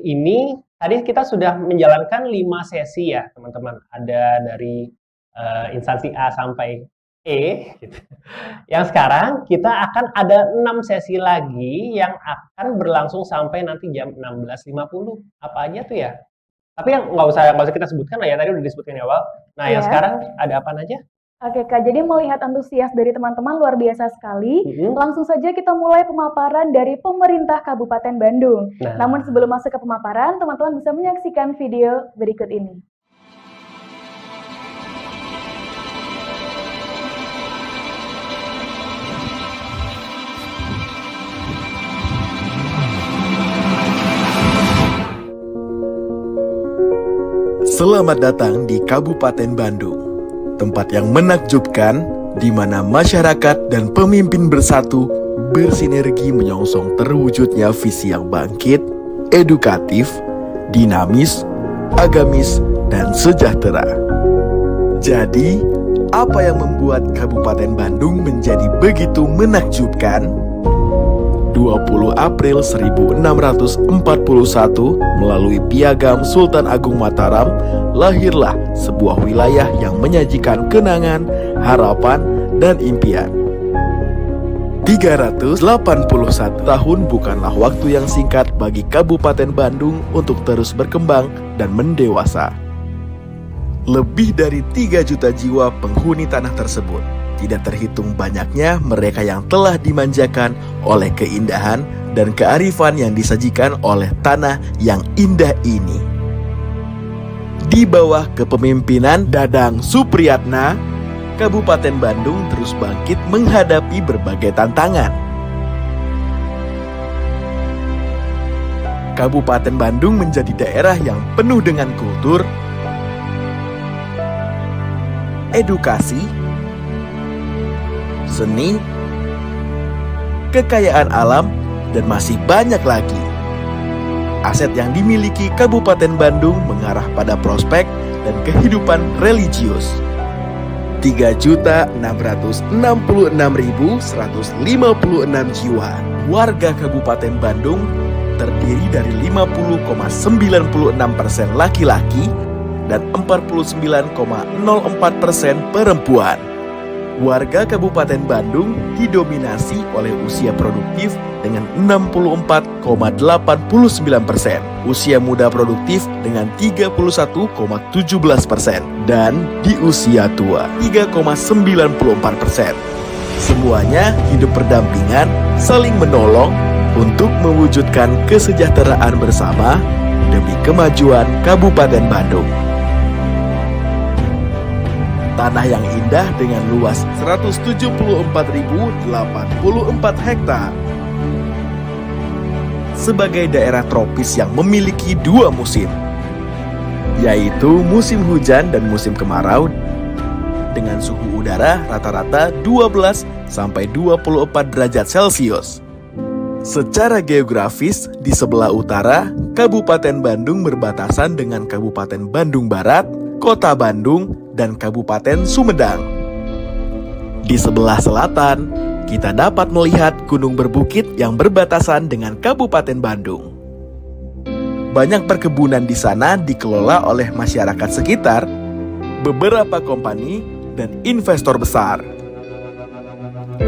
ini tadi kita sudah menjalankan 5 sesi ya, teman-teman. Ada dari instansi A sampai E gitu. Yang sekarang kita akan ada 6 sesi lagi yang akan berlangsung sampai nanti jam 16.50. Apa aja tuh ya? Tapi yang nggak usah kita sebutkan lah ya, tadi udah disebutkan di awal. Nah, yang Iya. sekarang ada apa aja? Oke Kak, jadi melihat antusias dari teman-teman luar biasa sekali. Langsung saja kita mulai pemaparan dari pemerintah Kabupaten Bandung. Nah. Namun sebelum masuk ke pemaparan, teman-teman bisa menyaksikan video berikut ini. Selamat datang di Kabupaten Bandung, tempat yang menakjubkan di mana masyarakat dan pemimpin bersatu bersinergi menyongsong terwujudnya visi yang bangkit, edukatif, dinamis, agamis, dan sejahtera. Jadi, apa yang membuat Kabupaten Bandung menjadi begitu menakjubkan? 20 April 1641 melalui Piagam Sultan Agung Mataram lahirlah sebuah wilayah yang menyajikan kenangan, harapan, dan impian. 381 tahun bukanlah waktu yang singkat bagi Kabupaten Bandung untuk terus berkembang dan mendewasa. Lebih dari 3 juta jiwa penghuni tanah tersebut. Tidak terhitung banyaknya mereka yang telah dimanjakan oleh keindahan dan kearifan yang disajikan oleh tanah yang indah ini. Di bawah kepemimpinan Dadang Supriyatna, Kabupaten Bandung terus bangkit menghadapi berbagai tantangan. Kabupaten Bandung menjadi daerah yang penuh dengan kultur, edukasi, seni, kekayaan alam, dan masih banyak lagi. Aset yang dimiliki Kabupaten Bandung mengarah pada prospek dan kehidupan religius. 3.666.156 jiwa warga Kabupaten Bandung terdiri dari 50,96% laki-laki dan 49,04% perempuan. Warga Kabupaten Bandung didominasi oleh usia produktif dengan 64,89%, usia muda produktif dengan 31,17%, dan di usia tua 3,94%. Semuanya hidup berdampingan, saling menolong untuk mewujudkan kesejahteraan bersama demi kemajuan Kabupaten Bandung. Tanah yang indah dengan luas 174.084 hektar. Sebagai daerah tropis yang memiliki 2 musim, yaitu musim hujan dan musim kemarau dengan suhu udara rata-rata 12 sampai 24 derajat Celcius. Secara geografis, di sebelah utara, Kabupaten Bandung berbatasan dengan Kabupaten Bandung Barat, Kota Bandung, dan Kabupaten Sumedang. Di sebelah selatan, kita dapat melihat gunung berbukit yang berbatasan dengan Kabupaten Bandung. Banyak perkebunan di sana dikelola oleh masyarakat sekitar, beberapa kompani, dan investor besar.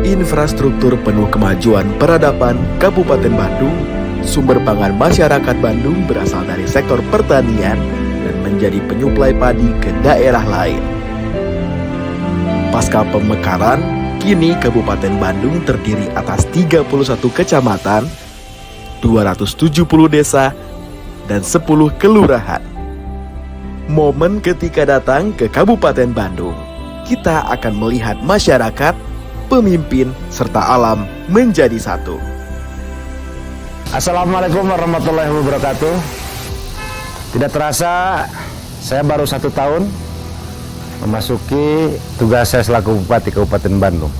Infrastruktur penuh kemajuan peradaban Kabupaten Bandung, sumber pangan masyarakat Bandung berasal dari sektor pertanian dan menjadi penyuplai padi ke daerah lain. Pasca pemekaran, kini Kabupaten Bandung terdiri atas 31 kecamatan, 270 desa, dan 10 kelurahan. Momen ketika datang ke Kabupaten Bandung, kita akan melihat masyarakat, pemimpin, serta alam menjadi satu. Assalamualaikum warahmatullahi wabarakatuh. Tidak terasa, saya baru 1 tahun memasuki tugas saya selaku Bupati Kabupaten Bandung.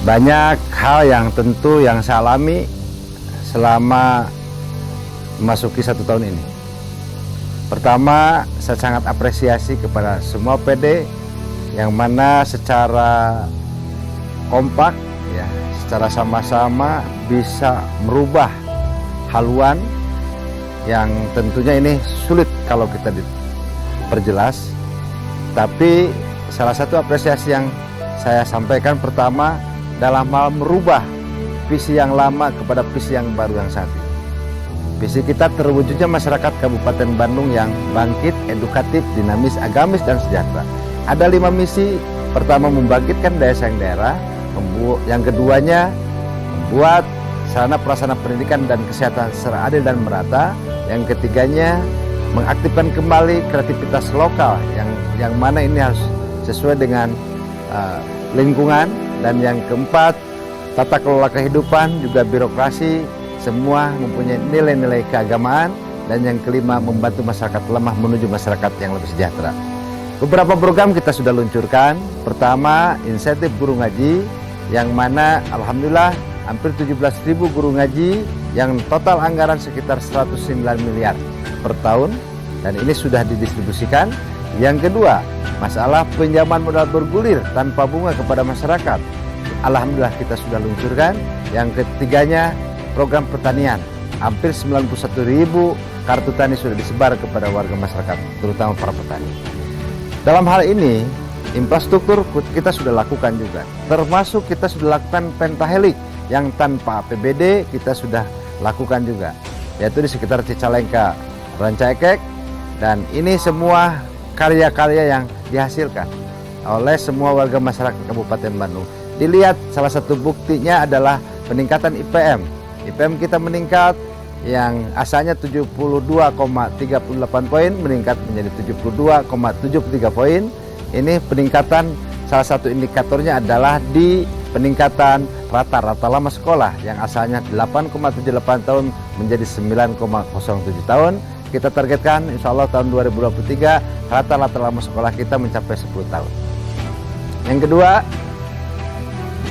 Banyak hal yang tentu yang saya alami selama memasuki 1 tahun ini. Pertama, saya sangat apresiasi kepada semua PD yang mana secara kompak, ya, secara sama-sama bisa merubah haluan yang tentunya ini sulit kalau kita diperjelas. Tapi salah satu apresiasi yang saya sampaikan pertama dalam hal merubah visi yang lama kepada visi yang baru yang saat ini. Visi kita terwujudnya masyarakat Kabupaten Bandung yang bangkit, edukatif, dinamis, agamis, dan sejahtera. Ada 5 misi. Pertama, membangkitkan daya saing daerah. Yang keduanya, membuat sarana prasarana pendidikan dan kesehatan secara adil dan merata. Yang ketiganya, mengaktifkan kembali kreativitas lokal yang mana ini harus sesuai dengan lingkungan. Dan yang keempat, tata kelola kehidupan juga birokrasi semua mempunyai nilai-nilai keagamaan. Dan yang kelima, membantu masyarakat lemah menuju masyarakat yang lebih sejahtera. Beberapa program kita sudah luncurkan. Pertama, insentif guru ngaji yang mana alhamdulillah hampir 17.000 guru ngaji yang total anggaran sekitar 109 miliar per tahun, dan ini sudah didistribusikan. Yang kedua, masalah pinjaman modal bergulir tanpa bunga kepada masyarakat, alhamdulillah kita sudah luncurkan. Yang ketiganya, program pertanian, hampir 91.000 kartu tani sudah disebar kepada warga masyarakat, terutama para petani. Dalam hal ini, infrastruktur kita sudah lakukan juga, termasuk kita sudah lakukan pentahelik yang tanpa APBD kita sudah lakukan juga, yaitu di sekitar Cicalengka, Rancaikek, dan ini semua karya-karya yang dihasilkan oleh semua warga masyarakat Kabupaten Bandung. Dilihat salah satu buktinya adalah peningkatan IPM. IPM kita meningkat yang asalnya 72,38 poin meningkat menjadi 72,73 poin. Ini peningkatan, salah satu indikatornya adalah di peningkatan rata-rata lama sekolah yang asalnya 8,78 tahun menjadi 9,07 tahun. Kita targetkan insya Allah tahun 2023 rata-rata lama sekolah kita mencapai 10 tahun. Yang kedua,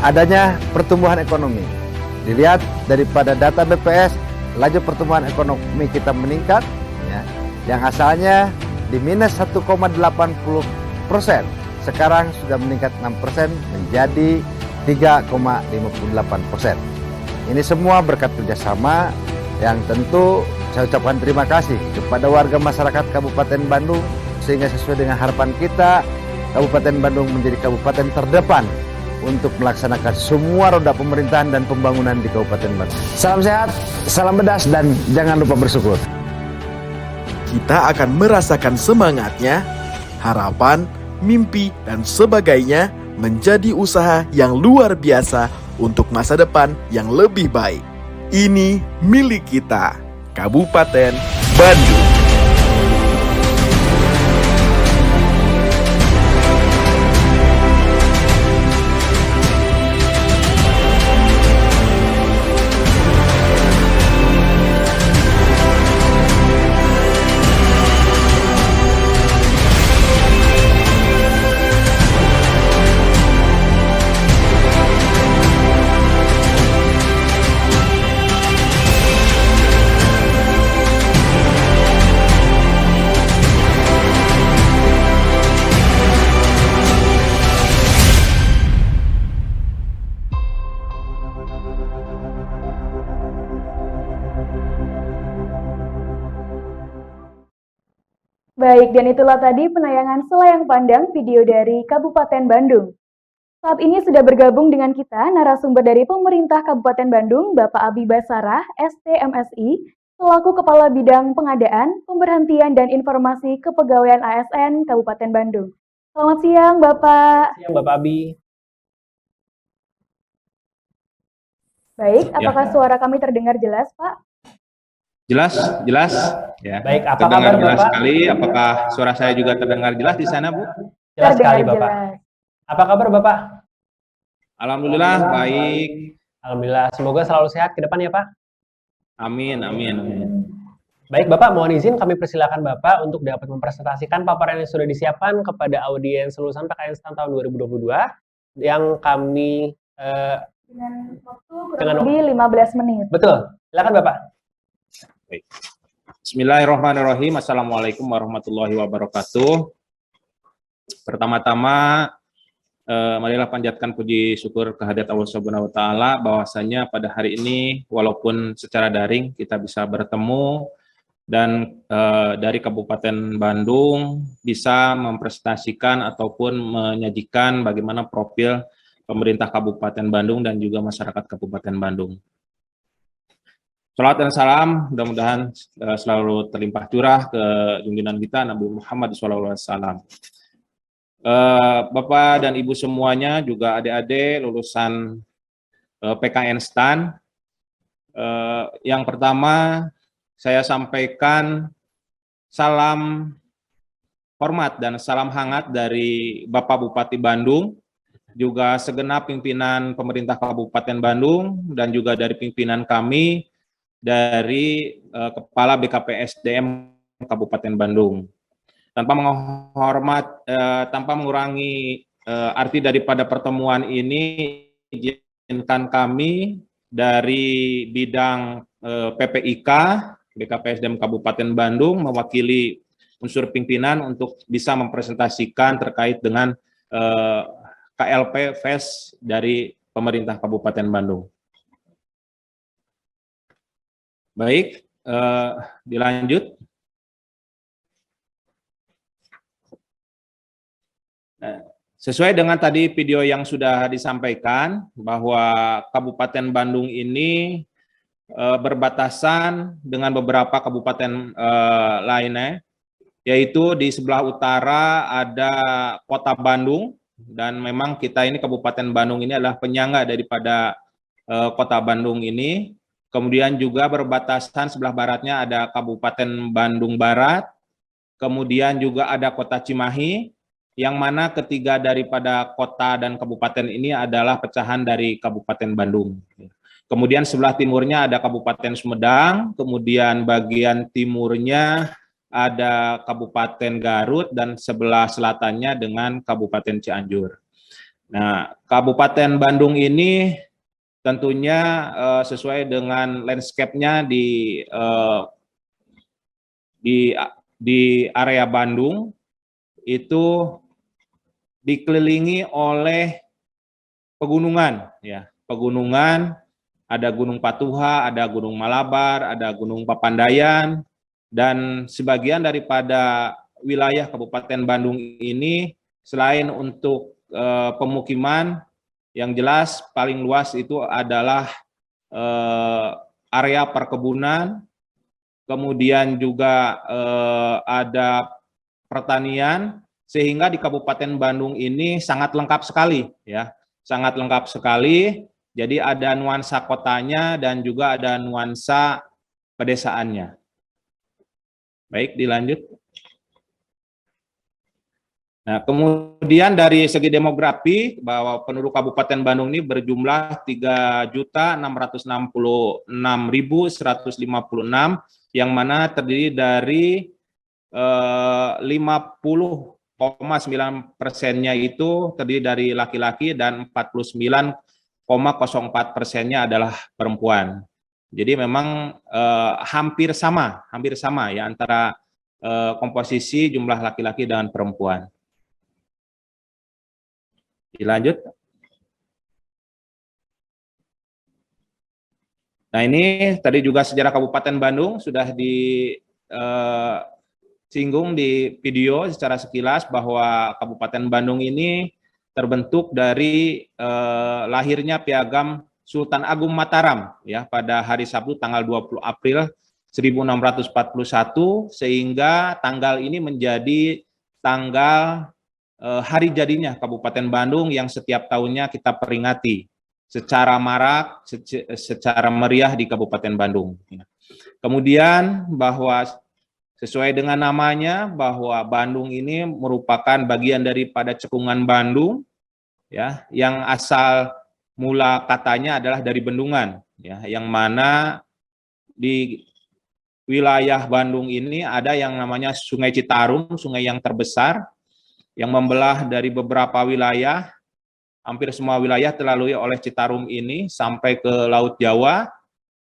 adanya pertumbuhan ekonomi. Dilihat daripada data BPS, laju pertumbuhan ekonomi kita meningkat, ya, yang asalnya di minus 1,80%, sekarang sudah meningkat 6% menjadi 3,58%. Ini semua berkat kerjasama yang tentu saya ucapkan terima kasih kepada warga masyarakat Kabupaten Bandung, sehingga sesuai dengan harapan kita, Kabupaten Bandung menjadi kabupaten terdepan untuk melaksanakan semua roda pemerintahan dan pembangunan di Kabupaten Bandung. Salam sehat, salam pedas, dan jangan lupa bersyukur. Kita akan merasakan semangatnya, harapan, mimpi, dan sebagainya menjadi usaha yang luar biasa untuk masa depan yang lebih baik. Ini milik kita, Kabupaten Bandung. Baik, dan itulah tadi penayangan Selayang Pandang video dari Kabupaten Bandung. Saat ini sudah bergabung dengan kita narasumber dari pemerintah Kabupaten Bandung, Bapak Abi Basarah, STMSI, selaku Kepala Bidang Pengadaan, Pemberhentian dan Informasi Kepegawaian ASN Kabupaten Bandung. Selamat siang, Bapak. Siang, Bapak Abi. Baik, apakah suara kami terdengar jelas, Pak? Jelas, jelas. Ya. Baik, apa terdengar kabar jelas Bapak? sekali. Apakah suara saya juga terdengar jelas di sana, Bu? Jelas sekali, Terdengar Bapak. jelas. Apa kabar, Bapak? Alhamdulillah, baik. Alhamdulillah, semoga selalu sehat ke depan ya, Pak. Amin, amin, amin. Baik, Bapak, mohon izin kami persilakan Bapak untuk dapat mempresentasikan paparan yang sudah disiapkan kepada audiens lulusan PKN STAN tahun 2022 yang kami Dengan waktu kurang Dengan lebih 15 menit. betul. Silakan, Bapak. Baik. Bismillahirrahmanirrahim. Assalamualaikum warahmatullahi wabarakatuh. Pertama-tama, marilah panjatkan puji syukur kehadirat Allah Subhanahu wa taala bahwasanya pada hari ini walaupun secara daring kita bisa bertemu dan dari Kabupaten Bandung bisa mempresentasikan ataupun menyajikan bagaimana profil pemerintah Kabupaten Bandung dan juga masyarakat Kabupaten Bandung. Salawat dan salam mudah-mudahan selalu terlimpah curah ke junjungan kita Nabi Muhammad SAW. Bapak dan Ibu semuanya, juga adik-adik lulusan PKN STAN, yang pertama saya sampaikan salam hormat dan salam hangat dari Bapak Bupati Bandung, juga segenap pimpinan pemerintah Kabupaten Bandung, dan juga dari pimpinan kami dari Kepala BKPSDM Kabupaten Bandung. Tanpa mengurangi arti daripada pertemuan ini, izinkan kami dari bidang PPIK BKPSDM Kabupaten Bandung mewakili unsur pimpinan untuk bisa mempresentasikan terkait dengan KLP FES dari pemerintah Kabupaten Bandung. Baik, dilanjut. Nah, sesuai dengan tadi video yang sudah disampaikan, bahwa Kabupaten Bandung ini berbatasan dengan beberapa kabupaten lainnya, yaitu di sebelah utara ada Kota Bandung, dan memang kita ini Kabupaten Bandung ini adalah penyangga daripada Kota Bandung ini. Kemudian juga berbatasan sebelah baratnya ada Kabupaten Bandung Barat, kemudian juga ada Kota Cimahi, yang mana ketiga daripada kota dan kabupaten ini adalah pecahan dari Kabupaten Bandung. Kemudian sebelah timurnya ada Kabupaten Sumedang, kemudian bagian timurnya ada Kabupaten Garut, dan sebelah selatannya dengan Kabupaten Cianjur. Nah, Kabupaten Bandung ini tentunya sesuai dengan landscape-nya di area Bandung itu dikelilingi oleh pegunungan, ya, pegunungan. Ada Gunung Patuha, ada Gunung Malabar, ada Gunung Papandayan, dan sebagian daripada wilayah Kabupaten Bandung ini selain untuk pemukiman, yang jelas paling luas itu adalah area perkebunan, kemudian juga ada pertanian, sehingga di Kabupaten Bandung ini sangat lengkap sekali, ya, sangat lengkap sekali. Jadi ada nuansa kotanya dan juga ada nuansa pedesaannya. Baik, dilanjut. Nah, kemudian dari segi demografi, bahwa penduduk Kabupaten Bandung ini berjumlah 3.666.156, yang mana terdiri dari 50,9%-nya itu terdiri dari laki-laki dan 49,04%-nya adalah perempuan. Jadi memang hampir sama ya antara komposisi jumlah laki-laki dan perempuan. Dilanjut. Nah, ini tadi juga sejarah Kabupaten Bandung sudah disinggung di video secara sekilas, bahwa Kabupaten Bandung ini terbentuk dari lahirnya Piagam Sultan Agung Mataram, ya, pada hari Sabtu tanggal 20 April 1641, sehingga tanggal ini menjadi tanggal hari jadinya Kabupaten Bandung yang setiap tahunnya kita peringati secara marak, secara meriah di Kabupaten Bandung. Kemudian bahwa sesuai dengan namanya, bahwa Bandung ini merupakan bagian daripada cekungan Bandung, ya, yang asal mula katanya adalah dari bendungan, ya, yang mana di wilayah Bandung ini ada yang namanya Sungai Citarum, sungai yang terbesar, yang membelah dari beberapa wilayah. Hampir semua wilayah terlalui oleh Citarum ini sampai ke Laut Jawa,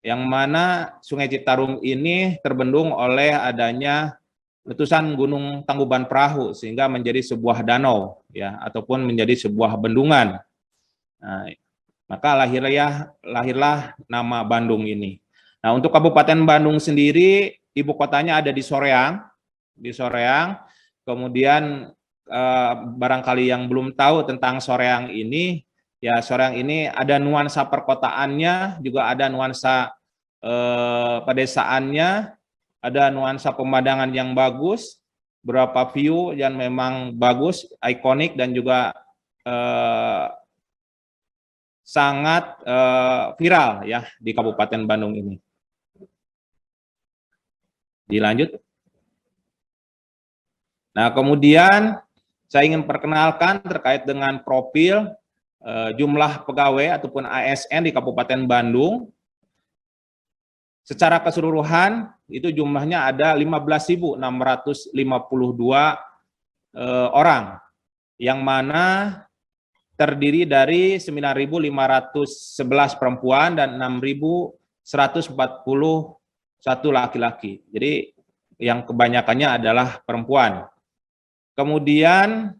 yang mana Sungai Citarum ini terbendung oleh adanya letusan Gunung Tangkuban Perahu, sehingga menjadi sebuah danau, ya, ataupun menjadi sebuah bendungan. Nah, maka lahirlah nama Bandung ini. Nah, untuk Kabupaten Bandung sendiri ibu kotanya ada di Soreang. Kemudian barangkali yang belum tahu tentang Soreang ini, ya Soreang ini ada nuansa perkotaannya, juga ada nuansa pedesaannya, ada nuansa pemandangan yang bagus, beberapa view yang memang bagus, ikonik dan juga sangat viral ya di Kabupaten Bandung ini. Dilanjut. Nah, kemudian saya ingin perkenalkan terkait dengan profil jumlah pegawai ataupun ASN di Kabupaten Bandung. Secara keseluruhan itu jumlahnya ada 15.652 orang, yang mana terdiri dari 9.511 perempuan dan 6.141 laki-laki. Jadi yang kebanyakannya adalah perempuan. Kemudian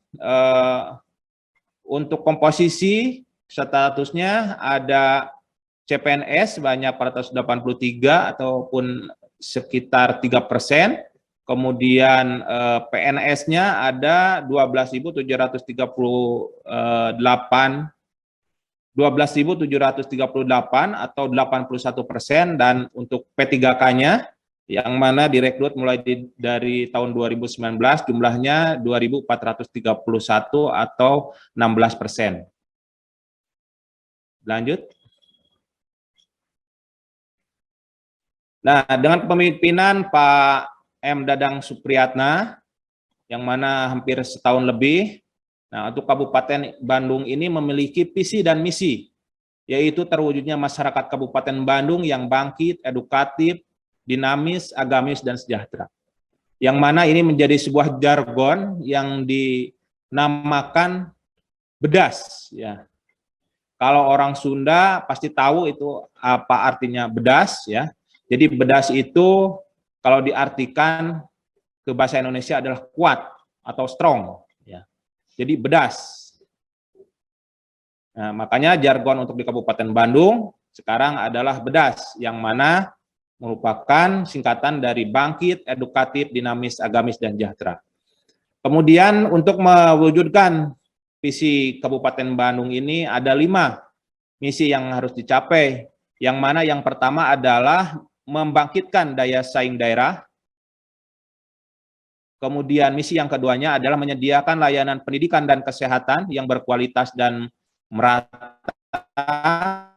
untuk komposisi statusnya ada CPNS sebanyak 483 ataupun sekitar 3%. Kemudian PNS-nya ada 12.738 atau 81%, dan untuk P3K-nya yang mana direkrut mulai dari tahun 2019 jumlahnya 2.431 atau 16%. Lanjut. Nah, dengan kepemimpinan Pak M. Dadang Supriyatna, yang mana hampir setahun lebih, nah untuk Kabupaten Bandung ini memiliki visi dan misi, yaitu terwujudnya masyarakat Kabupaten Bandung yang bangkit, edukatif, dinamis, agamis, dan sejahtera. Yang mana ini menjadi sebuah jargon yang dinamakan bedas. Ya. Kalau orang Sunda pasti tahu itu apa artinya bedas. Ya. Jadi bedas itu kalau diartikan ke bahasa Indonesia adalah kuat atau strong. Ya. Jadi bedas. Nah, makanya jargon untuk di Kabupaten Bandung sekarang adalah bedas, yang mana merupakan singkatan dari bangkit, edukatif, dinamis, agamis, dan sejahtera. Kemudian untuk mewujudkan visi Kabupaten Bandung ini ada 5 misi yang harus dicapai, yang mana yang pertama adalah membangkitkan daya saing daerah. Kemudian misi yang keduanya adalah menyediakan layanan pendidikan dan kesehatan yang berkualitas dan merata.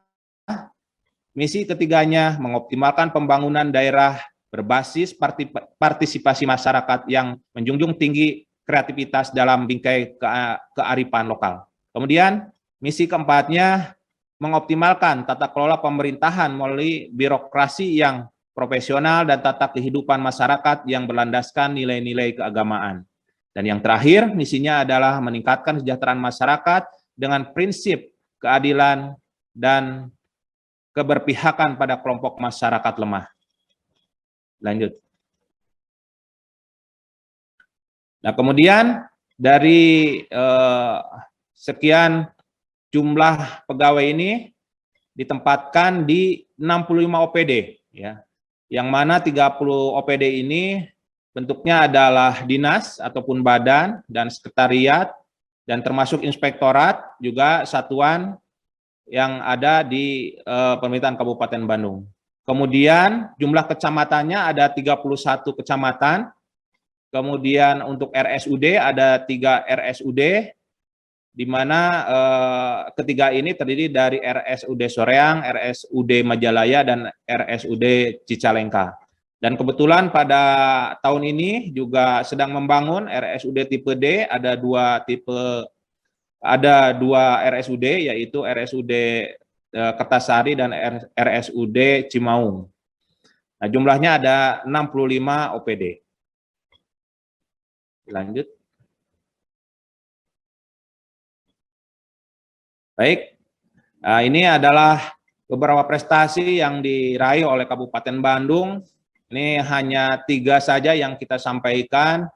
Misi ketiganya mengoptimalkan pembangunan daerah berbasis partisipasi masyarakat yang menjunjung tinggi kreativitas dalam bingkai kearifan lokal. Kemudian misi keempatnya mengoptimalkan tata kelola pemerintahan melalui birokrasi yang profesional dan tata kehidupan masyarakat yang berlandaskan nilai-nilai keagamaan. Dan yang terakhir, misinya adalah meningkatkan kesejahteraan masyarakat dengan prinsip keadilan dan keberpihakan pada kelompok masyarakat lemah. Lanjut. Nah, kemudian dari sekian jumlah pegawai ini ditempatkan di 65 OPD, ya. Yang mana 30 OPD ini bentuknya adalah dinas ataupun badan dan sekretariat, dan termasuk inspektorat, juga satuan yang ada di pemerintahan Kabupaten Bandung. Kemudian jumlah kecamatannya ada 31 kecamatan. Kemudian untuk RSUD ada 3 RSUD, di mana ketiga ini terdiri dari RSUD Soreang, RSUD Majalaya, dan RSUD Cicalengka. Dan kebetulan pada tahun ini juga sedang membangun RSUD tipe D, ada dua RSUD, yaitu RSUD Kertasari dan RSUD Cimaung. Nah, jumlahnya ada 65 OPD. Lanjut. Baik, nah, ini adalah beberapa prestasi yang diraih oleh Kabupaten Bandung. Ini hanya 3 saja yang kita sampaikan.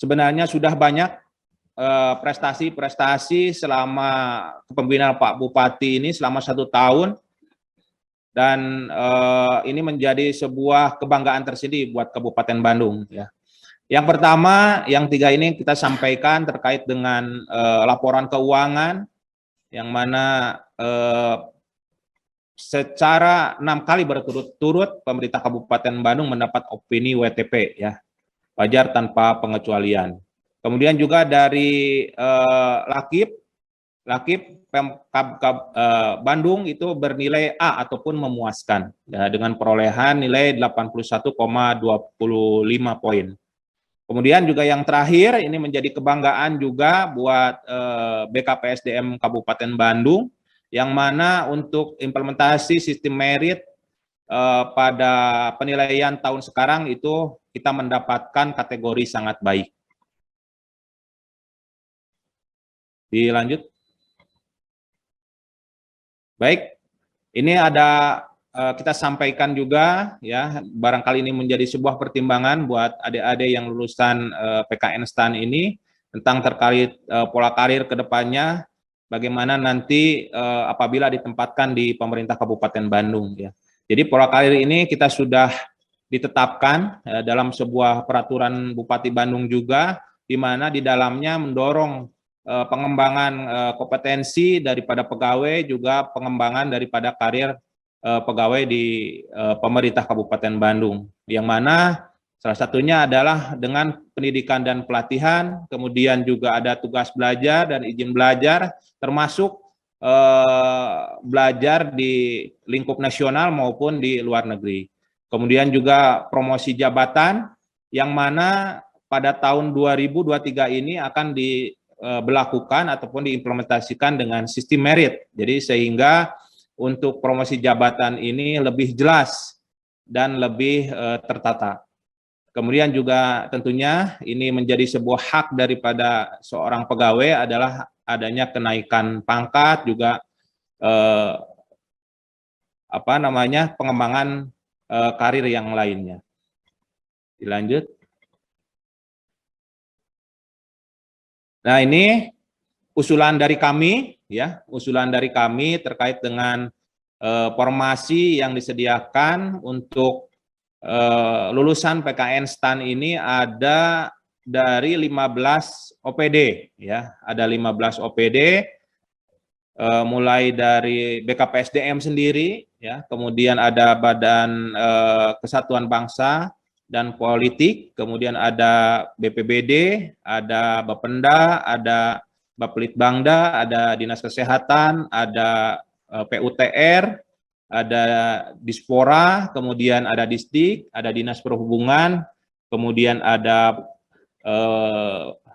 Sebenarnya sudah banyak prestasi-prestasi selama kepemimpinan Pak Bupati ini selama 1 tahun, dan ini menjadi sebuah kebanggaan tersendiri buat Kabupaten Bandung ya. Yang pertama, yang 3 ini kita sampaikan terkait dengan laporan keuangan, yang mana secara 6 kali berturut-turut pemerintah Kabupaten Bandung mendapat opini WTP ya, wajar tanpa pengecualian. Kemudian juga dari Lakip Pemkab Bandung itu bernilai A ataupun memuaskan ya, dengan perolehan nilai 81,25 poin. Kemudian juga yang terakhir ini menjadi kebanggaan juga buat BKPSDM Kabupaten Bandung, yang mana untuk implementasi sistem merit pada penilaian tahun sekarang itu kita mendapatkan kategori sangat baik. Dilanjut. Baik, ini ada kita sampaikan juga ya, barangkali ini menjadi sebuah pertimbangan buat adik-adik yang lulusan PKN STAN ini tentang terkait pola karir ke depannya, bagaimana nanti apabila ditempatkan di pemerintah Kabupaten Bandung ya. Jadi pola karir ini kita sudah ditetapkan dalam sebuah peraturan Bupati Bandung juga, di mana di dalamnya mendorong pengembangan kompetensi daripada pegawai, juga pengembangan daripada karir pegawai di pemerintah Kabupaten Bandung, yang mana salah satunya adalah dengan pendidikan dan pelatihan, kemudian juga ada tugas belajar dan izin belajar, termasuk belajar di lingkup nasional maupun di luar negeri. Kemudian juga promosi jabatan, yang mana pada tahun 2023 ini akan diberlakukan ataupun diimplementasikan dengan sistem merit. Jadi sehingga untuk promosi jabatan ini lebih jelas dan lebih tertata. Kemudian juga tentunya ini menjadi sebuah hak daripada seorang pegawai adalah adanya kenaikan pangkat, juga pengembangan karir yang lainnya. Dilanjut. Nah, ini usulan dari kami ya, usulan dari kami terkait dengan formasi yang disediakan untuk lulusan PKN STAN ini ada dari 15 OPD ya, ada 15 OPD mulai dari BKPSDM sendiri ya, kemudian ada Badan Kesatuan Bangsa dan Politik, kemudian ada BPBD, ada Bapenda, ada Bapelitbangda, ada Dinas Kesehatan, ada PUTR, ada Dispora, kemudian ada Disdik, ada Dinas Perhubungan, kemudian ada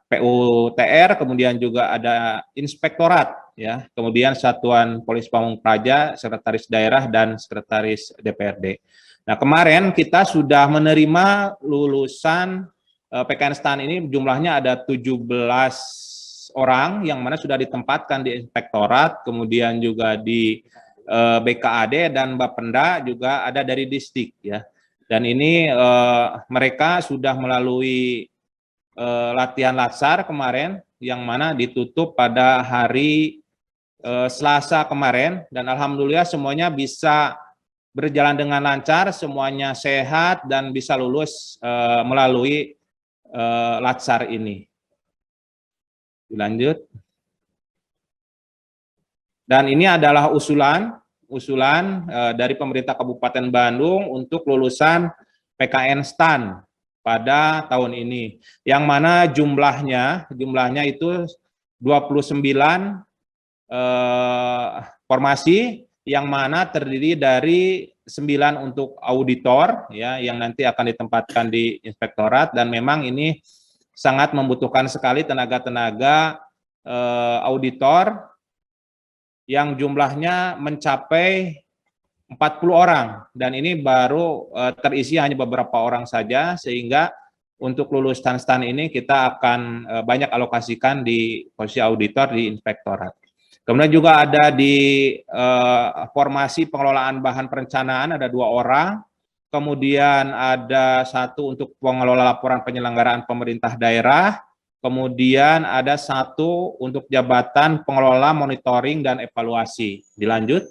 PUTR, kemudian juga ada Inspektorat, ya, kemudian Satuan Polis Pamung Praja, Sekretaris Daerah, dan Sekretaris DPRD. Nah, kemarin kita sudah menerima lulusan PKN STAN ini, jumlahnya ada 17 orang, yang mana sudah ditempatkan di Inspektorat, kemudian juga di BKAD, dan Bapenda juga ada dari Disdik, ya. Dan ini mereka sudah melalui latihan latsar kemarin, yang mana ditutup pada hari Selasa kemarin, dan alhamdulillah semuanya bisa berjalan dengan lancar, semuanya sehat dan bisa lulus melalui latsar ini. Lanjut. Dan ini adalah usulan dari pemerintah Kabupaten Bandung untuk lulusan PKN STAN pada tahun ini, yang mana jumlahnya itu 29 formasi, yang mana terdiri dari 9 untuk auditor, ya, yang nanti akan ditempatkan di Inspektorat, dan memang ini sangat membutuhkan sekali tenaga-tenaga auditor yang jumlahnya mencapai 40 orang, dan ini baru terisi hanya beberapa orang saja, sehingga untuk lulus STAN ini kita akan banyak alokasikan di posisi auditor di Inspektorat. Kemudian juga ada di formasi pengelolaan bahan perencanaan ada 2 orang, kemudian ada 1 untuk pengelola laporan penyelenggaraan pemerintah daerah, kemudian ada 1 untuk jabatan pengelola monitoring dan evaluasi. Dilanjut.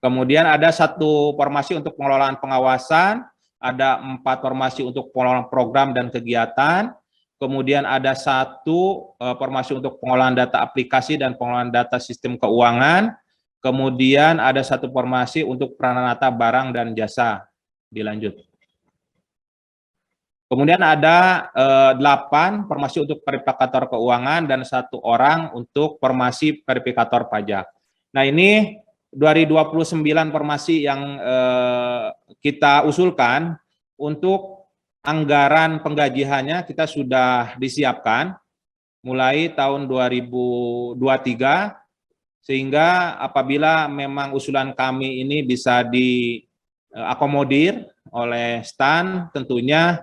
Kemudian ada 1 formasi untuk pengelolaan pengawasan, ada 4 formasi untuk pengelolaan program dan kegiatan, kemudian ada 1 formasi untuk pengolahan data aplikasi dan pengolahan data sistem keuangan, kemudian ada 1 formasi untuk pranata barang dan jasa. Dilanjut. Kemudian ada 8 formasi untuk verifikator keuangan dan 1 orang untuk formasi verifikator pajak. Nah, ini dari 29 formasi yang kita usulkan, untuk anggaran penggajiannya kita sudah disiapkan mulai tahun 2023, sehingga apabila memang usulan kami ini bisa diakomodir oleh STAN, tentunya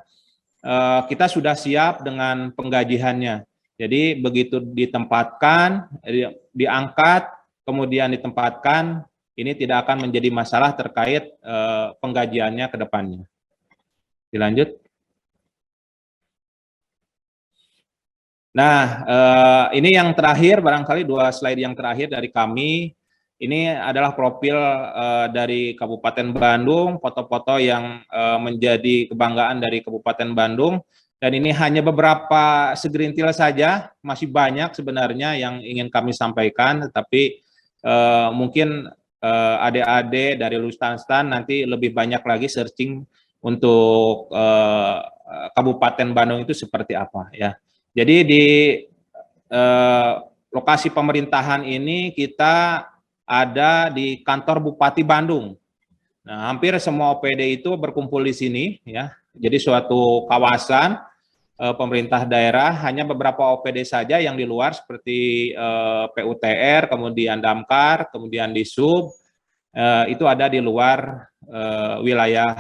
kita sudah siap dengan penggajiannya. Jadi begitu ditempatkan, diangkat, kemudian ditempatkan, ini tidak akan menjadi masalah terkait penggajiannya ke depannya. Dilanjut. Nah, ini yang terakhir, barangkali 2 slide yang terakhir dari kami. Ini adalah profil dari Kabupaten Bandung, foto-foto yang menjadi kebanggaan dari Kabupaten Bandung. Dan ini hanya beberapa segerintil saja, masih banyak sebenarnya yang ingin kami sampaikan, tetapi mungkin adik-adik dari Lustanstan nanti lebih banyak lagi searching untuk Kabupaten Bandung itu seperti apa ya. Jadi di lokasi pemerintahan ini kita ada di kantor Bupati Bandung. Nah, hampir semua OPD itu berkumpul di sini ya. Jadi suatu kawasan pemerintah daerah, hanya beberapa OPD saja yang di luar seperti PUTR, kemudian Damkar, kemudian Disub, itu ada di luar wilayah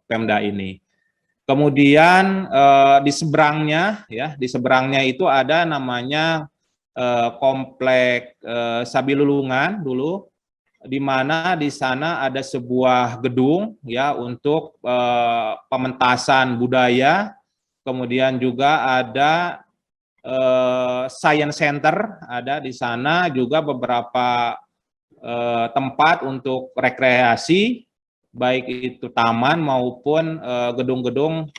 Pemda ini. Kemudian di seberangnya ya, di seberangnya itu ada namanya komplek Sabilulungan dulu, di mana di sana ada sebuah gedung ya untuk pementasan budaya. Kemudian juga ada Science Center, ada di sana juga beberapa tempat untuk rekreasi, baik itu taman maupun gedung-gedung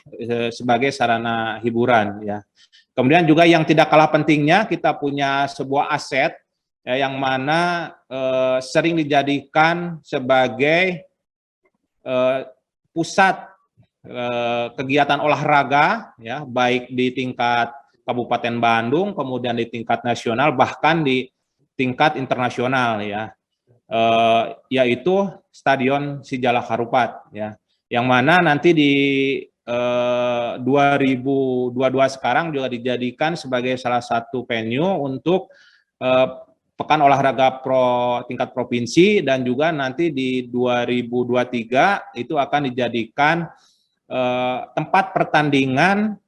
sebagai sarana hiburan ya. Kemudian juga yang tidak kalah pentingnya, kita punya sebuah aset ya, yang mana sering dijadikan sebagai pusat kegiatan olahraga ya, baik di tingkat Kabupaten Bandung, kemudian di tingkat nasional, bahkan di tingkat internasional ya, yaitu Stadion Sijalak Harupat ya, yang mana nanti di 2022 sekarang juga dijadikan sebagai salah satu venue untuk Pekan Olahraga tingkat provinsi, dan juga nanti di 2023 itu akan dijadikan tempat pertandingan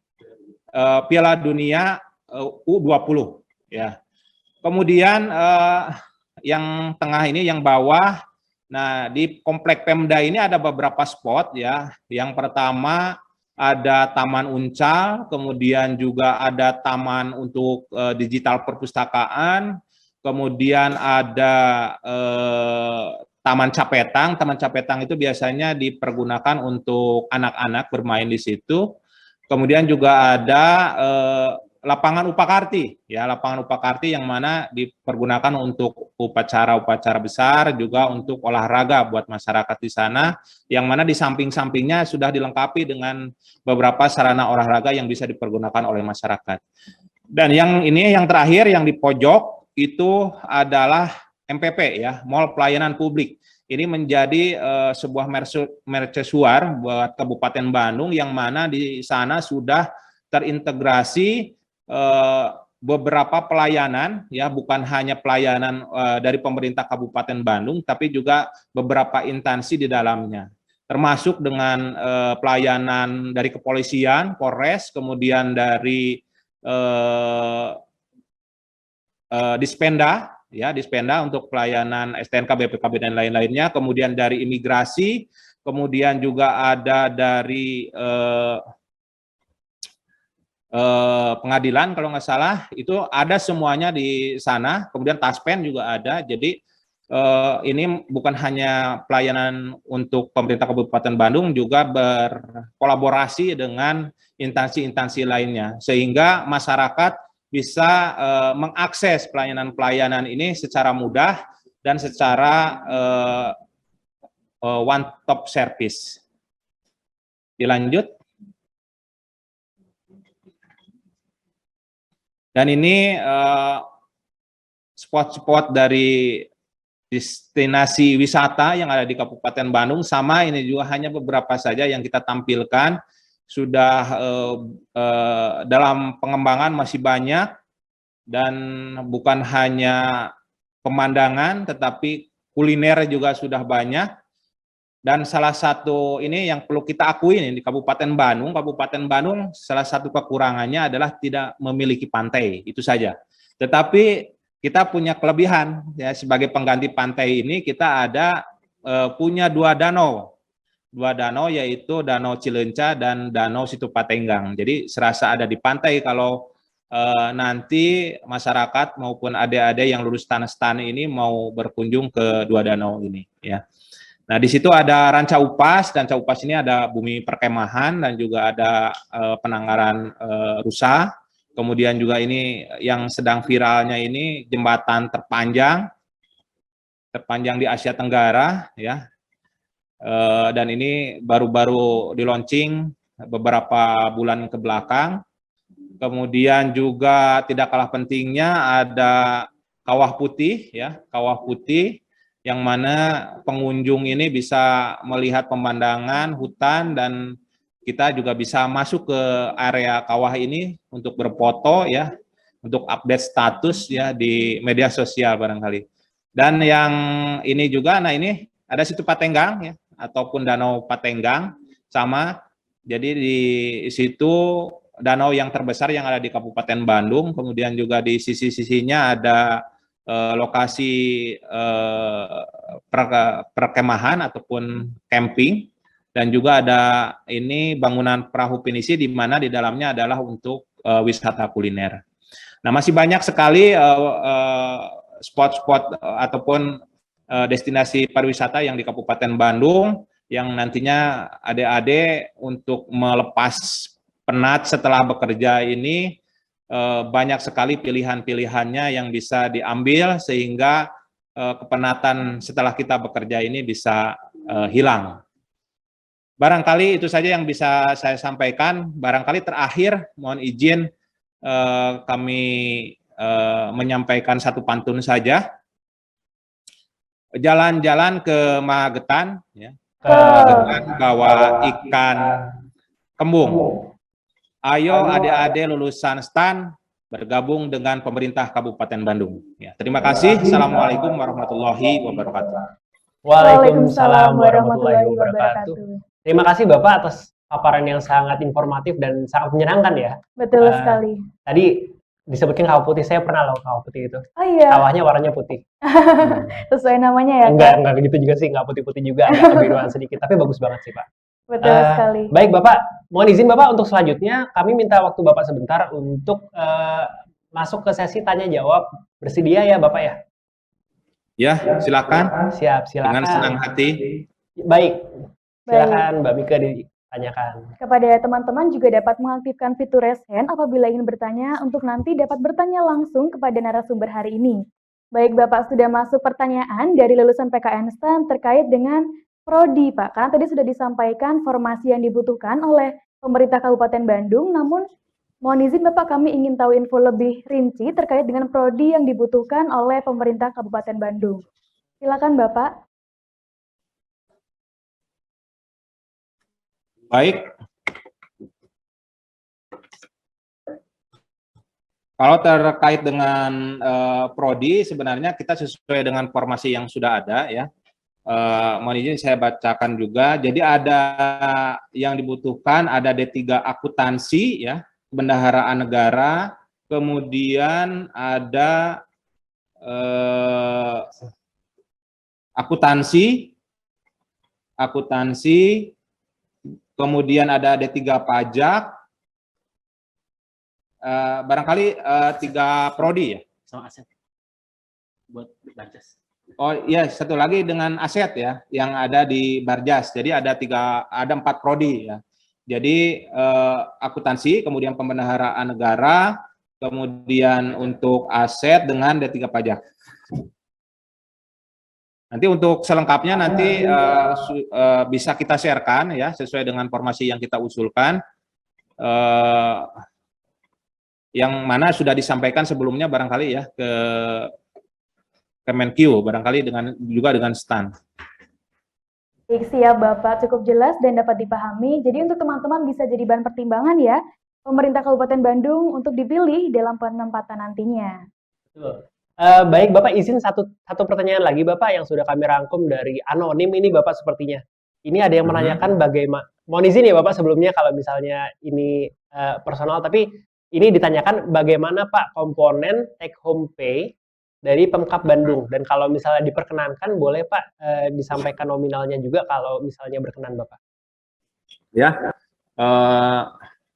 Piala Dunia U20 ya. Kemudian yang tengah ini, yang bawah, nah di komplek Pemda ini ada beberapa spot ya. Yang pertama ada Taman Uncal, kemudian juga ada taman untuk digital perpustakaan, kemudian ada Taman Capetang. Taman Capetang itu biasanya dipergunakan untuk anak-anak bermain di situ. Kemudian juga ada lapangan Upakarti, ya, lapangan Upakarti yang mana dipergunakan untuk upacara-upacara besar, juga untuk olahraga buat masyarakat di sana, yang mana di samping-sampingnya sudah dilengkapi dengan beberapa sarana olahraga yang bisa dipergunakan oleh masyarakat. Dan yang ini yang terakhir, yang di pojok itu adalah MPP ya, Mall Pelayanan Publik. Ini menjadi sebuah mercusuar buat Kabupaten Bandung, yang mana di sana sudah terintegrasi beberapa pelayanan ya, bukan hanya pelayanan dari pemerintah Kabupaten Bandung, tapi juga beberapa instansi di dalamnya, termasuk dengan pelayanan dari kepolisian, Polres, kemudian dari Dispenda ya, Dispenda untuk pelayanan STNK, BPKB dan lain-lainnya, kemudian dari imigrasi, kemudian juga ada dari pengadilan kalau nggak salah, itu ada semuanya di sana, kemudian Taspen juga ada. Jadi ini bukan hanya pelayanan untuk pemerintah Kabupaten Bandung, juga berkolaborasi dengan instansi-instansi lainnya, sehingga masyarakat bisa mengakses pelayanan-pelayanan ini secara mudah dan secara one-stop service. Dilanjut. Dan ini spot-spot dari destinasi wisata yang ada di Kabupaten Bandung. Sama, ini juga hanya beberapa saja yang kita tampilkan. Sudah dalam pengembangan masih banyak, dan bukan hanya pemandangan, tetapi kuliner juga sudah banyak. Dan salah satu ini yang perlu kita akui ini di Kabupaten Bandung salah satu kekurangannya adalah tidak memiliki pantai, itu saja. Tetapi kita punya kelebihan ya, sebagai pengganti pantai ini kita ada punya dua danau yaitu Danau Cileunca dan Danau Situpatenggang. Jadi serasa ada di pantai kalau nanti masyarakat maupun adik-adik yang lulus STAN ini mau berkunjung ke dua danau ini ya. Nah, di situ ada Ranca Upas, dan Ranca Upas ini ada bumi perkemahan dan juga ada penanggaran rusa. Kemudian juga ini yang sedang viralnya ini jembatan terpanjang di Asia Tenggara ya. Dan ini baru-baru di launching beberapa bulan ke belakang. Kemudian juga tidak kalah pentingnya ada Kawah Putih ya, Kawah Putih yang mana pengunjung ini bisa melihat pemandangan hutan, dan kita juga bisa masuk ke area kawah ini untuk berfoto ya, untuk update status ya di media sosial barangkali. Dan yang ini juga, nah ini ada Situpatenggang ya, ataupun Danau Patenggang sama. Jadi di situ danau yang terbesar yang ada di Kabupaten Bandung, kemudian juga di sisi-sisinya ada lokasi perkemahan ataupun camping, dan juga ada ini bangunan perahu pinisi di mana di dalamnya adalah untuk wisata kuliner. Nah, masih banyak sekali spot-spot ataupun destinasi pariwisata yang di Kabupaten Bandung yang nantinya adik-adik untuk melepas penat setelah bekerja ini banyak sekali pilihan-pilihannya yang bisa diambil, sehingga kepenatan setelah kita bekerja ini bisa hilang. Barangkali itu saja yang bisa saya sampaikan. Barangkali terakhir mohon izin kami menyampaikan satu pantun saja. Jalan-jalan ke Magetan ya, dengan bawa ikan kembung. Ayo adik-adik lulusan STAN bergabung dengan pemerintah Kabupaten Bandung. Ya, terima kasih. Assalamualaikum warahmatullahi wabarakatuh. Waalaikumsalam warahmatullahi wabarakatuh. Terima kasih Bapak atas paparan yang sangat informatif dan sangat menyenangkan ya. Betul sekali. Tadi disebutkan kawah putih, saya pernah loh kawah putih itu. Oh iya. Kawahnya warnanya putih. Sesuai namanya ya. Enggak gitu juga sih, enggak putih-putih juga, agak kebiruan sedikit, tapi bagus banget sih Pak. Betul sekali. Baik Bapak, mohon izin Bapak untuk selanjutnya kami minta waktu Bapak sebentar untuk masuk ke sesi tanya jawab. Bersedia ya Bapak ya? Ya, silakan. Siap, silakan. Dengan senang hati. Baik, silakan Mbak Mika ditanyakan. Kepada teman-teman juga dapat mengaktifkan fitur raise hand apabila ingin bertanya untuk nanti dapat bertanya langsung kepada narasumber hari ini. Baik Bapak, sudah masuk pertanyaan dari lulusan PKN STAN terkait dengan Prodi, Pak. Karena tadi sudah disampaikan formasi yang dibutuhkan oleh pemerintah Kabupaten Bandung, namun mohon izin Bapak, kami ingin tahu info lebih rinci terkait dengan Prodi yang dibutuhkan oleh pemerintah Kabupaten Bandung. Silakan Bapak. Baik. Kalau terkait dengan Prodi, sebenarnya kita sesuai dengan formasi yang sudah ada ya. Mohon izin saya bacakan juga. Jadi ada yang dibutuhkan, ada D3 akuntansi ya, bendaharaan negara, kemudian ada akuntansi, kemudian ada D3 pajak, barangkali 3 prodi ya, sama aset buat Bances. Oh iya, satu lagi dengan aset ya, yang ada di Barjas. Jadi ada 4 prodi ya. Jadi akuntansi, kemudian pembendaharaan negara, kemudian untuk aset dengan D3 pajak. Nanti untuk selengkapnya nanti bisa kita sharekan ya, sesuai dengan formasi yang kita usulkan. Yang mana sudah disampaikan sebelumnya barangkali ya ke Kemenkyu, barangkali juga dengan STAN. Baik, siap Bapak, cukup jelas dan dapat dipahami. Jadi untuk teman-teman bisa jadi bahan pertimbangan ya, pemerintah Kabupaten Bandung untuk dipilih dalam penempatan nantinya. Betul. Baik, Bapak izin satu pertanyaan lagi, Bapak, yang sudah kami rangkum dari anonim ini, Bapak, sepertinya. Ini ada yang menanyakan bagaimana, mohon izin ya Bapak sebelumnya kalau misalnya ini personal, tapi ini ditanyakan bagaimana Pak komponen take home pay dari Pemkab Bandung, dan kalau misalnya diperkenankan boleh Pak disampaikan nominalnya juga kalau misalnya berkenan Bapak. Ya,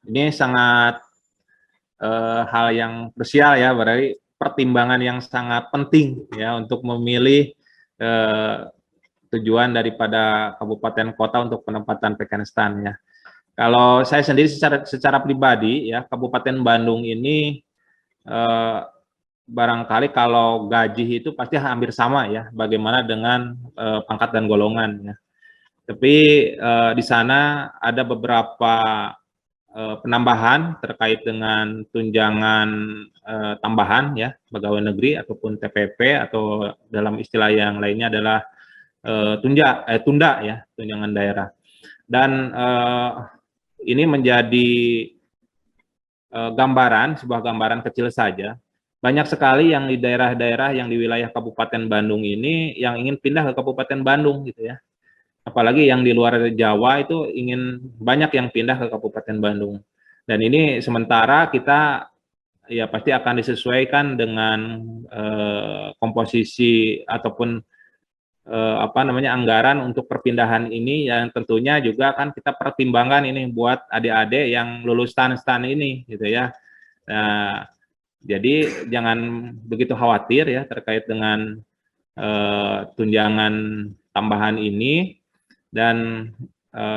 ini sangat hal yang krusial ya, berarti pertimbangan yang sangat penting ya untuk memilih tujuan daripada kabupaten kota untuk penempatan PKN-STAN ya. Kalau saya sendiri secara pribadi ya, Kabupaten Bandung ini barangkali kalau gaji itu pasti hampir sama ya, bagaimana dengan pangkat dan golongan ya. Tapi di sana ada beberapa penambahan terkait dengan tunjangan tambahan ya, pegawai negeri ataupun TPP, atau dalam istilah yang lainnya adalah tunda ya, tunjangan daerah. Dan ini menjadi sebuah gambaran kecil saja. Banyak sekali yang di daerah-daerah yang di wilayah Kabupaten Bandung ini yang ingin pindah ke Kabupaten Bandung gitu ya. Apalagi yang di luar Jawa itu ingin banyak yang pindah ke Kabupaten Bandung. Dan ini sementara kita ya pasti akan disesuaikan dengan komposisi ataupun anggaran untuk perpindahan ini, yang tentunya juga kan kita pertimbangkan ini buat adik-adik yang lulus STAN ini gitu ya. Nah, jadi jangan begitu khawatir ya terkait dengan tunjangan tambahan ini, dan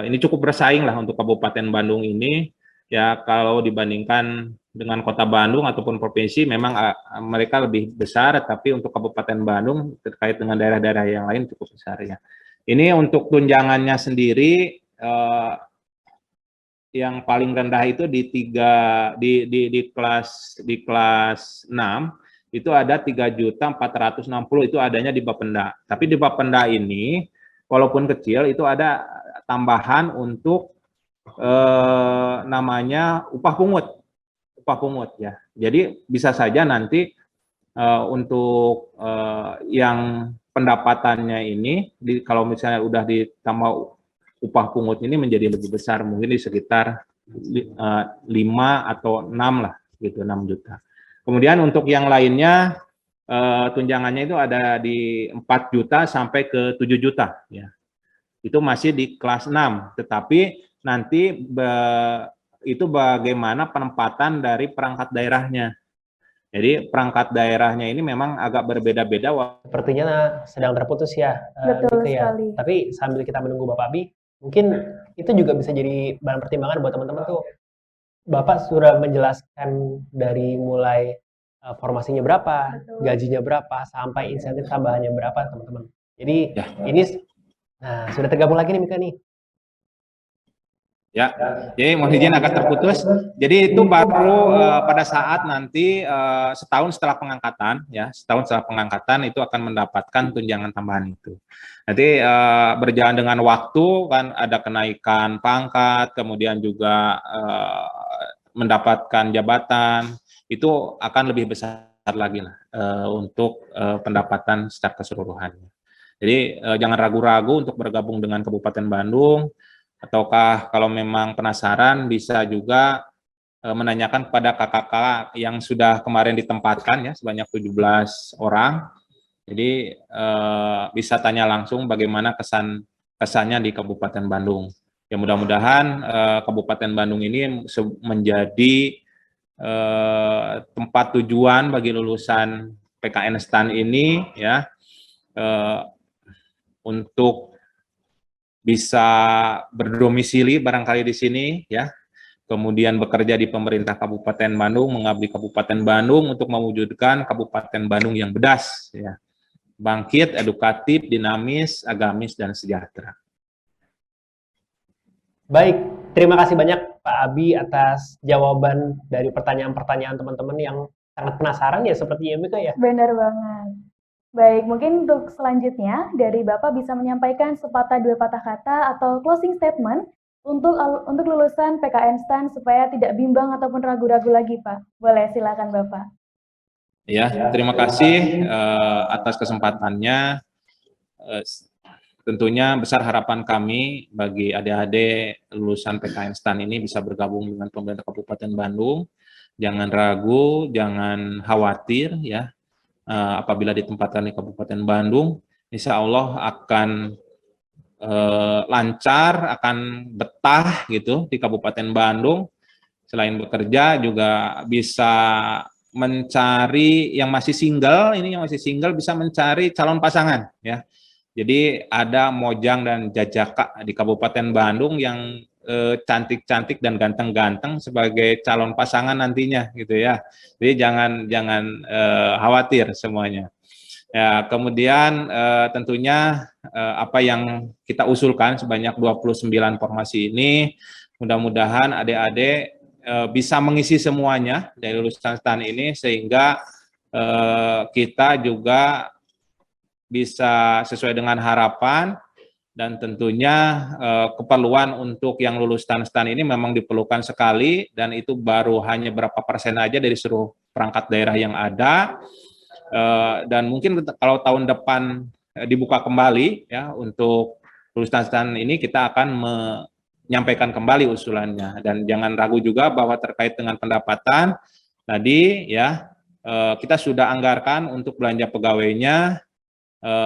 ini cukup bersaing lah untuk Kabupaten Bandung ini ya. Kalau dibandingkan dengan Kota Bandung ataupun provinsi memang mereka lebih besar, tapi untuk Kabupaten Bandung terkait dengan daerah-daerah yang lain cukup besar ya. Ini untuk tunjangannya sendiri yang paling rendah itu di kelas 6 itu ada 3.460.000, itu adanya di Bapenda. Tapi di Bapenda ini walaupun kecil itu ada tambahan untuk namanya upah pungut ya. Jadi bisa saja nanti untuk yang pendapatannya ini kalau misalnya udah ditambah upah pungut ini menjadi lebih besar, mungkin di sekitar 5 atau 6 lah gitu, 6 juta. Kemudian untuk yang lainnya tunjangannya itu ada di 4 juta sampai ke 7 juta ya. Itu masih di kelas 6, tetapi nanti itu bagaimana penempatan dari perangkat daerahnya. Jadi perangkat daerahnya ini memang agak berbeda-beda. Sepertinya sedang terputus ya. Betul gitu ya. sekali. Tapi sambil kita menunggu Bapak Abi, mungkin itu juga bisa jadi bahan pertimbangan buat teman-teman tuh. Bapak sudah menjelaskan dari mulai formasinya berapa, Betul. gajinya berapa, sampai insentif tambahannya berapa, teman-teman. Jadi ini, nah sudah tergabung lagi nih Mika nih. Ya, jadi mohon izin agak terputus. Jadi itu baru pada saat nanti setahun setelah pengangkatan, ya, setahun setelah pengangkatan itu akan mendapatkan tunjangan tambahan itu. Nanti berjalan dengan waktu kan ada kenaikan pangkat, kemudian juga mendapatkan jabatan, itu akan lebih besar lagi lah untuk pendapatan secara keseluruhan. Jadi jangan ragu-ragu untuk bergabung dengan Kabupaten Bandung. Ataukah kalau memang penasaran bisa juga menanyakan kepada kakak-kakak yang sudah kemarin ditempatkan ya, sebanyak 17 orang. Jadi bisa tanya langsung bagaimana kesannya di Kabupaten Bandung. Ya mudah-mudahan Kabupaten Bandung ini menjadi tempat tujuan bagi lulusan PKN-STAN ini ya, eh, untuk bisa berdomisili barangkali di sini ya, kemudian bekerja di pemerintah Kabupaten Bandung, mengabdi Kabupaten Bandung untuk mewujudkan Kabupaten Bandung yang bedas, ya, bangkit, edukatif, dinamis, agamis, dan sejahtera. Baik, terima kasih banyak Pak Abi atas jawaban dari pertanyaan-pertanyaan teman-teman yang sangat penasaran ya sepertinya Mika ya. Benar banget. Baik, mungkin untuk selanjutnya dari Bapak bisa menyampaikan sepatah dua patah kata atau closing statement untuk lulusan PKN STAN supaya tidak bimbang ataupun ragu-ragu lagi, Pak. Boleh, silakan Bapak. Ya, terima kasih atas kesempatannya. Tentunya besar harapan kami bagi adik-adik lulusan PKN STAN ini bisa bergabung dengan pemerintah Kabupaten Bandung. Jangan ragu, jangan khawatir ya. Apabila ditempatkan di Kabupaten Bandung, insya Allah akan lancar, akan betah gitu di Kabupaten Bandung. Selain bekerja juga bisa mencari yang masih single, bisa mencari calon pasangan ya. Jadi ada Mojang dan Jajaka di Kabupaten Bandung yang cantik-cantik dan ganteng-ganteng sebagai calon pasangan nantinya gitu ya. Jadi jangan khawatir semuanya. Ya, kemudian tentunya apa yang kita usulkan sebanyak 29 formasi ini, mudah-mudahan adik-adik bisa mengisi semuanya dari lulusan STAN ini sehingga kita juga bisa sesuai dengan harapan. Dan tentunya keperluan untuk yang lulus STAN ini memang diperlukan sekali, dan itu baru hanya berapa persen aja dari seluruh perangkat daerah yang ada. Dan mungkin kalau tahun depan dibuka kembali ya untuk lulusan STAN ini, kita akan menyampaikan kembali usulannya. Dan jangan ragu juga bahwa terkait dengan pendapatan tadi ya, kita sudah anggarkan untuk belanja pegawainya.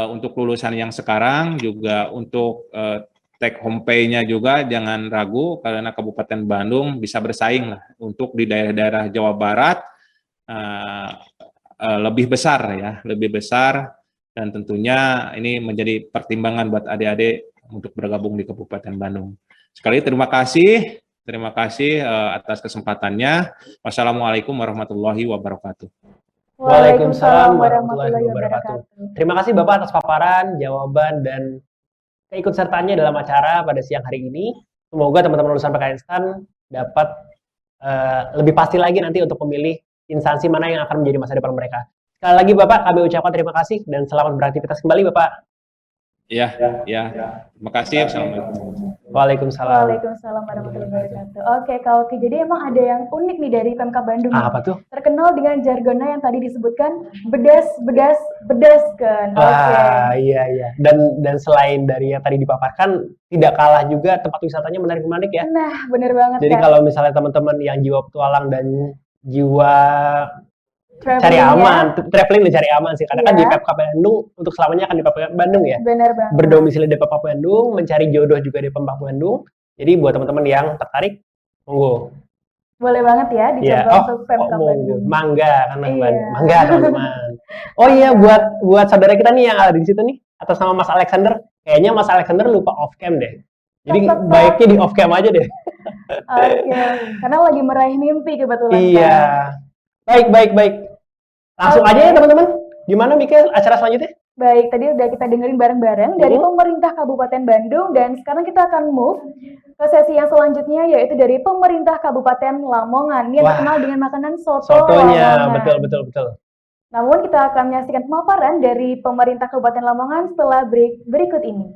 Untuk lulusan yang sekarang juga untuk take home pay-nya juga jangan ragu, karena Kabupaten Bandung bisa bersaing lah untuk di daerah-daerah Jawa Barat lebih besar, dan tentunya ini menjadi pertimbangan buat adik-adik untuk bergabung di Kabupaten Bandung. Sekali terima kasih atas kesempatannya. Wassalamualaikum warahmatullahi wabarakatuh. Waalaikumsalam warahmatullahi wabarakatuh. Terima kasih Bapak atas paparan, jawaban, dan keikutsertaannya dalam acara pada siang hari ini. Semoga teman-teman lulusan PKN STAN dapat lebih pasti lagi nanti untuk memilih instansi mana yang akan menjadi masa depan mereka. Sekali lagi Bapak, kami ucapkan terima kasih dan selamat beraktivitas kembali Bapak. Ya. Terima kasih. Assalamualaikum. Waalaikumsalam. Waalaikumsalam warahmatullahi wabarakatuh. Oke, Kak Oki. Jadi emang ada yang unik nih dari Pemkab Bandung. Apa tuh? Terkenal dengan jargonnya yang tadi disebutkan bedaskan. Wah, iya. Dan selain dari yang tadi dipaparkan, tidak kalah juga tempat wisatanya menarik-menarik ya. Nah, bener banget. Jadi Kak. kalau misalnya teman-teman yang jiwa petualang dan jiwa Traveling cari aman, traveling dan cari aman sih. Karena kan di Pemkab Bandung untuk selamanya akan di Pemkab Bandung ya. Benar banget. Berdomisili di Pemkab Bandung, mencari jodoh juga di Pemkab Bandung. Jadi buat teman-teman yang tertarik, monggo. Boleh banget ya dicoba untuk Pemkab Bandung. Mangga kan mangga teman-teman. Oh iya, buat saudara kita nih yang ada di situ nih atas nama Mas Alexander. Kayaknya Mas Alexander lupa off cam deh. Jadi baiknya di off cam aja deh. Oke, karena lagi meraih mimpi kebetulan. Iya. Baik. Langsung aja ya teman-teman. Gimana Mika acara selanjutnya? Baik, tadi udah kita dengerin bareng-bareng dari pemerintah Kabupaten Bandung, dan sekarang kita akan move ke sesi yang selanjutnya, yaitu dari pemerintah Kabupaten Lamongan yang terkenal dengan makanan sotonya. Betul. Namun kita akan menyaksikan pemaparan dari pemerintah Kabupaten Lamongan setelah break berikut ini.